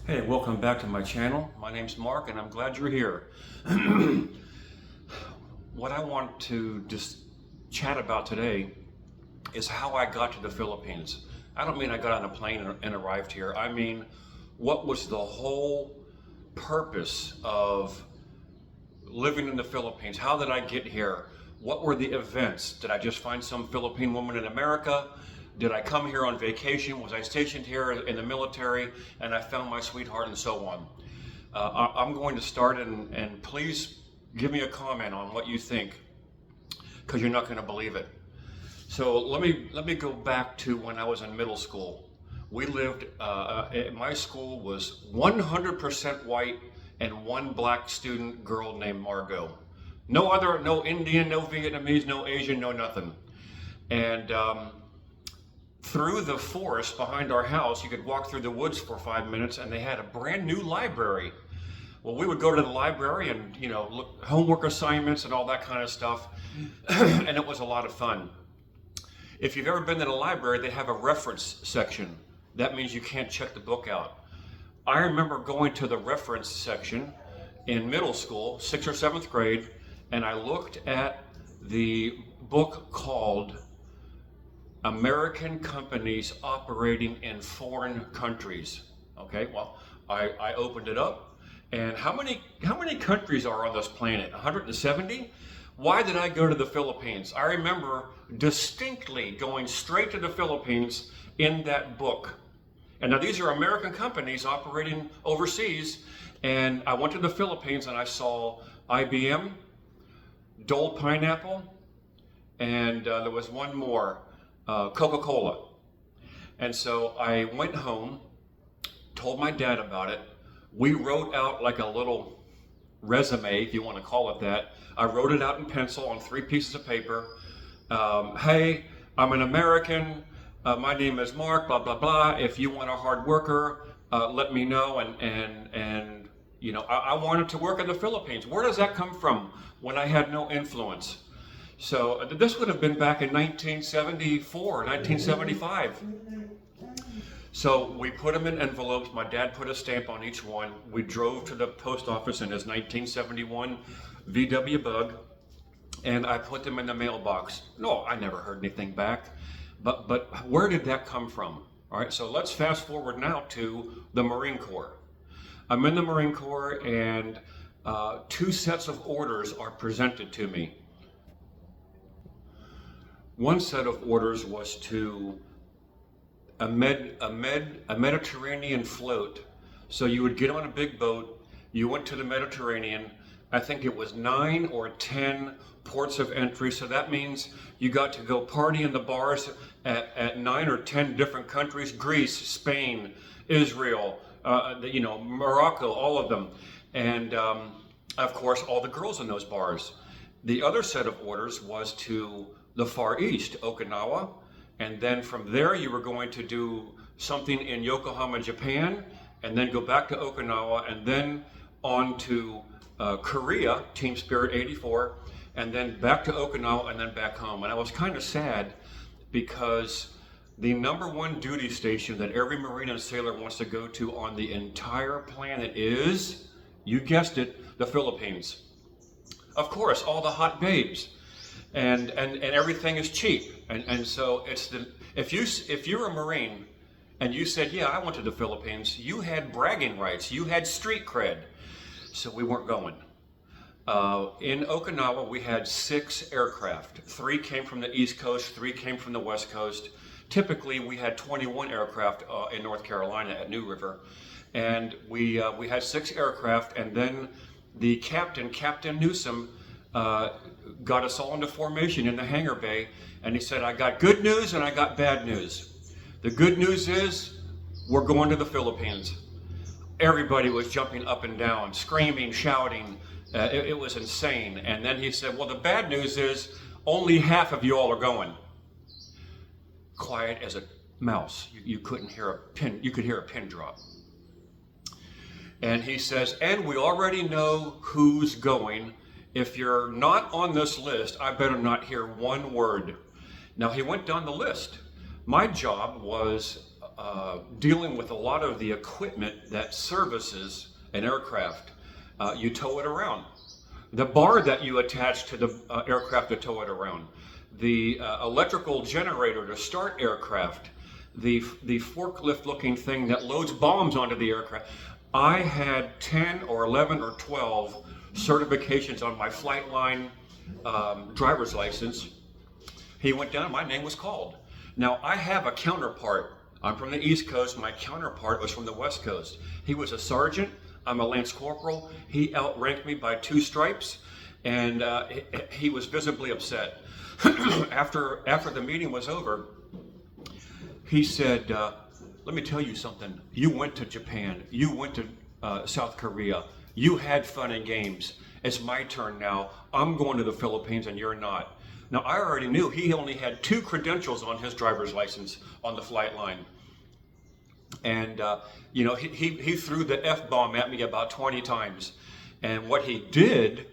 Hey, welcome back to my channel. My name's Mark and I'm glad you're here. What I want to just chat about today is how I got to the Philippines. I don't mean I got on a plane and arrived here. I mean, what was the whole purpose of living in the Philippines? How did I get here? What were the events? Did I just find some Philippine woman in America? Did I come here on vacation? Was I stationed here in the military and I found my sweetheart and so on? I'm going to start and please give me a comment on what you think because you're not going to believe it. So let me go back to when I was in middle school. We lived, my school was 100% white and one black student girl named Margot. No Indian, no Vietnamese, no Asian, no nothing. And through the forest behind our house, you could walk through the woods for 5 minutes and they had a brand new library. Well, we would go to the library and, look, homework assignments and all that kind of stuff. And it was a lot of fun. If you've ever been to the library, they have a reference section. That means you can't check the book out. I remember going to the reference section in middle school, 6th or 7th grade, and I looked at the book called American Companies Operating in Foreign Countries. Okay, well, I opened it up, and how many countries are on this planet? 170? Why did I go to the Philippines? I remember distinctly going straight to the Philippines in that book. And now these are American companies operating overseas, and I went to the Philippines and I saw IBM, Dole Pineapple, and there was one more, Coca-Cola. And so I went home, told my dad about it. We wrote out like a little resume, if you want to call it that. I wrote it out in pencil on 3 pieces of paper. Hey, I'm an American. My name is Mark, blah, blah, blah. If you want a hard worker, let me know. And I wanted to work in the Philippines. Where does that come from when I had no influence? So this would have been back in 1974, 1975. So we put them in envelopes. My dad put a stamp on each one. We drove to the post office in his 1971 VW Bug, and I put them in the mailbox. No, I never heard anything back. But where did that come from? All right, so let's fast forward now to the Marine Corps. I'm in the Marine Corps, and 2 sets of orders are presented to me. One set of orders was to a Mediterranean float. So you would get on a big boat, you went to the Mediterranean. I think it was 9 or 10 ports of entry. So that means you got to go party in the bars at 9 or 10 different countries: Greece, Spain, Israel, Morocco, all of them. And of course, all the girls in those bars. The other set of orders was to the Far East, Okinawa. And then from there, you were going to do something in Yokohama, Japan, and then go back to Okinawa, and then on to Korea, Team Spirit 84, and then back to Okinawa, and then back home. And I was kind of sad because the #1 duty station that every Marine and sailor wants to go to on the entire planet is, you guessed it, the Philippines. Of course, all the hot babes. And everything is cheap, and so it's if you're a Marine and you said, yeah, I went to the Philippines, you had bragging rights, you had street cred. So we weren't going. In Okinawa, we had 6 aircraft. 3 came from the East Coast, 3 came from the West Coast. Typically, we had 21 aircraft in North Carolina at New River, and we had 6 aircraft, and then the Captain Newsom, got us all into formation in the hangar bay, and he said, I got good news and I got bad news. The good news is we're going to the Philippines. Everybody was jumping up and down, screaming, shouting. It was insane. And then he said, well, the bad news is only half of you all are going. Quiet as a mouse. You couldn't hear a pin. You could hear a pin drop. And he says, and we already know who's going. If you're not on this list, I better not hear one word. Now, he went down the list. My job was dealing with a lot of the equipment that services an aircraft. You tow it around. The bar that you attach to the aircraft to tow it around. The electrical generator to start aircraft. The forklift looking thing that loads bombs onto the aircraft. I had 10 or 11 or 12 certifications on my flight line driver's license. He went down and my name was called. Now I have a counterpart. I'm from the East Coast. My counterpart was from the West Coast. He was a sergeant. I'm a Lance Corporal. He outranked me by 2 stripes, and he was visibly upset. After the meeting was over, he said, let me tell you something. You went to Japan. You went to South Korea. You had fun and games. It's my turn now. I'm going to the Philippines and you're not. Now, I already knew he only had 2 credentials on his driver's license on the flight line. And, he threw the F-bomb at me about 20 times. And what he did,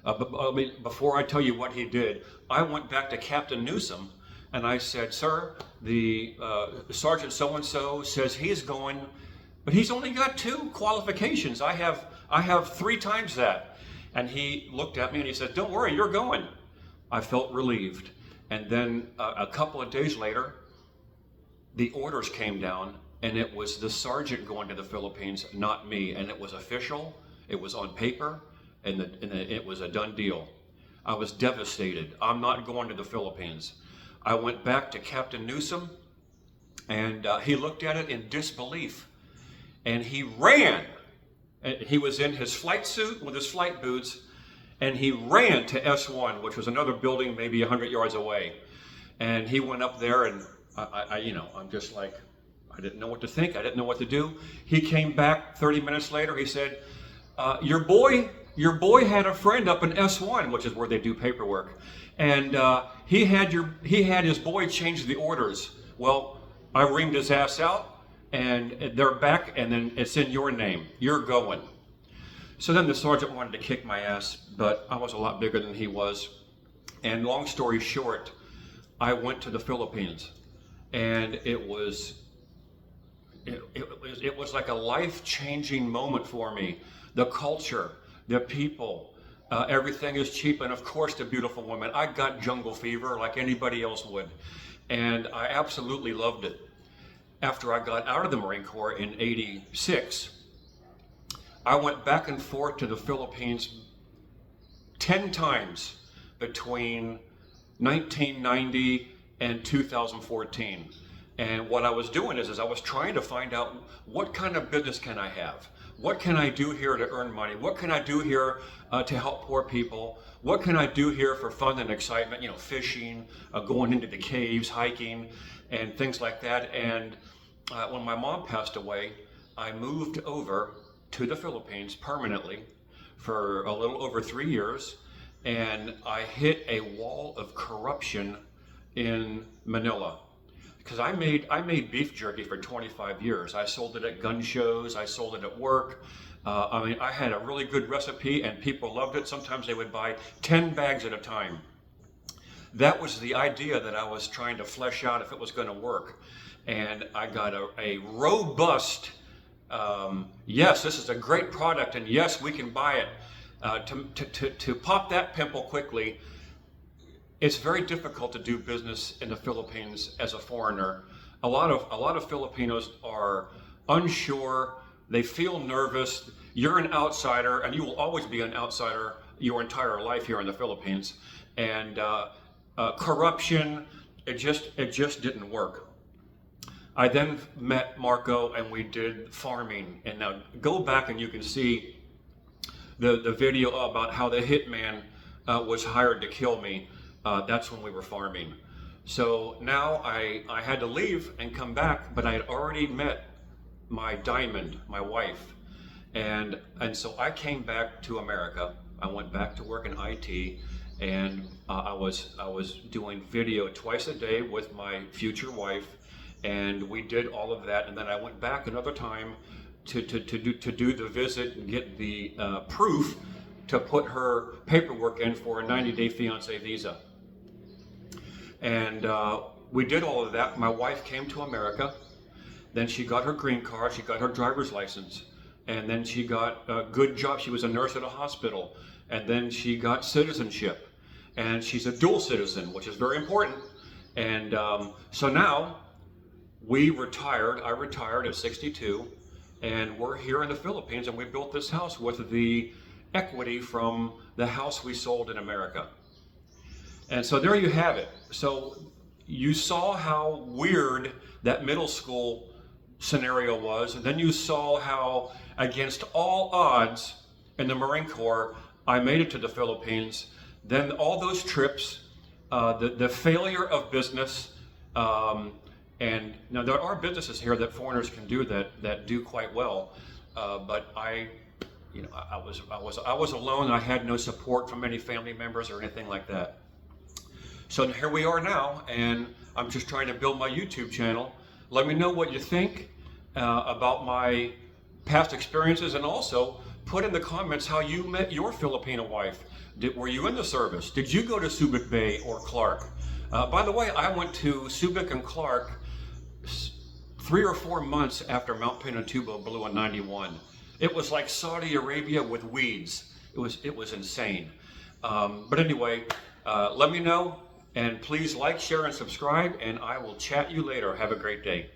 before I tell you what he did, I went back to Captain Newsom and I said, sir, the Sergeant so-and-so says he's going, but he's only got 2 qualifications. I have 3 times that. And he looked at me and he said, don't worry, you're going. I felt relieved. And then a couple of days later, the orders came down, and it was the sergeant going to the Philippines, not me. And it was official, it was on paper, and it was a done deal. I was devastated. I'm not going to the Philippines. I went back to Captain Newsom, and he looked at it in disbelief. And he ran. He was in his flight suit with his flight boots, and he ran to S1, which was another building maybe 100 yards away. And he went up there, and I'm just like, I didn't know what to think. I didn't know what to do. He came back 30 minutes later. He said, your boy had a friend up in S1, which is where they do paperwork. And he had his boy change the orders. Well, I reamed his ass out, and they're back, and then it's in your name. You're going. So then the sergeant wanted to kick my ass, but I was a lot bigger than he was. And long story short, I went to the Philippines, and it was like a life-changing moment for me. The culture, the people, everything is cheap, and of course the beautiful women. I got jungle fever like anybody else would, and I absolutely loved it. After I got out of the Marine Corps in '86, I went back and forth to the Philippines 10 times between 1990 and 2014. And what I was doing is I was trying to find out, what kind of business can I have? What can I do here to earn money? What can I do here to help poor people? What can I do here for fun and excitement? Fishing, going into the caves, hiking, and things like that. And when my mom passed away, I moved over to the Philippines permanently for a little over 3 years, and I hit a wall of corruption in Manila. Because I made beef jerky for 25 years. I sold it at gun shows, I sold it at work. I had a really good recipe and people loved it. Sometimes they would buy 10 bags at a time. That was the idea that I was trying to flesh out if it was going to work. And I got a robust, yes, this is a great product, and yes, we can buy it. To pop that pimple quickly, it's very difficult to do business in the Philippines as a foreigner. A lot of Filipinos are unsure. They feel nervous. You're an outsider, and you will always be an outsider your entire life here in the Philippines. And corruption, it just didn't work. I then met Marco, and we did farming. And now go back and you can see the video about how the hitman was hired to kill me. That's when we were farming. So now I had to leave and come back, but I had already met my diamond, my wife. And so I came back to America. I went back to work in IT, and I was doing video twice a day with my future wife, and we did all of that. And then I went back another time to do the visit and get the proof to put her paperwork in for a 90-day fiance visa. And we did all of that. My wife came to America, Then she got her green card, she got her driver's license, and then she got a good job. She was a nurse at a hospital, and then she got citizenship. And she's a dual citizen, which is very important. And so now I retired at 62, and we're here in the Philippines, and we built this house with the equity from the house we sold in America. And so there you have it. So you saw how weird that middle school scenario was, and then you saw how, against all odds in the Marine Corps, I made it to the Philippines. Then all those trips, the failure of business, and now there are businesses here that foreigners can do that do quite well, but I was alone. I had no support from any family members or anything like that. So here we are now, and I'm just trying to build my YouTube channel. Let me know what you think about my past experiences, and also put in the comments how you met your Filipino wife. Were you in the service? Did you go to Subic Bay or Clark? By the way, I went to Subic and Clark 3 or 4 months after Mount Pinatubo blew in '91. It was like Saudi Arabia with weeds. It was insane. But anyway, let me know, and please like, share, and subscribe, and I will chat you later. Have a great day.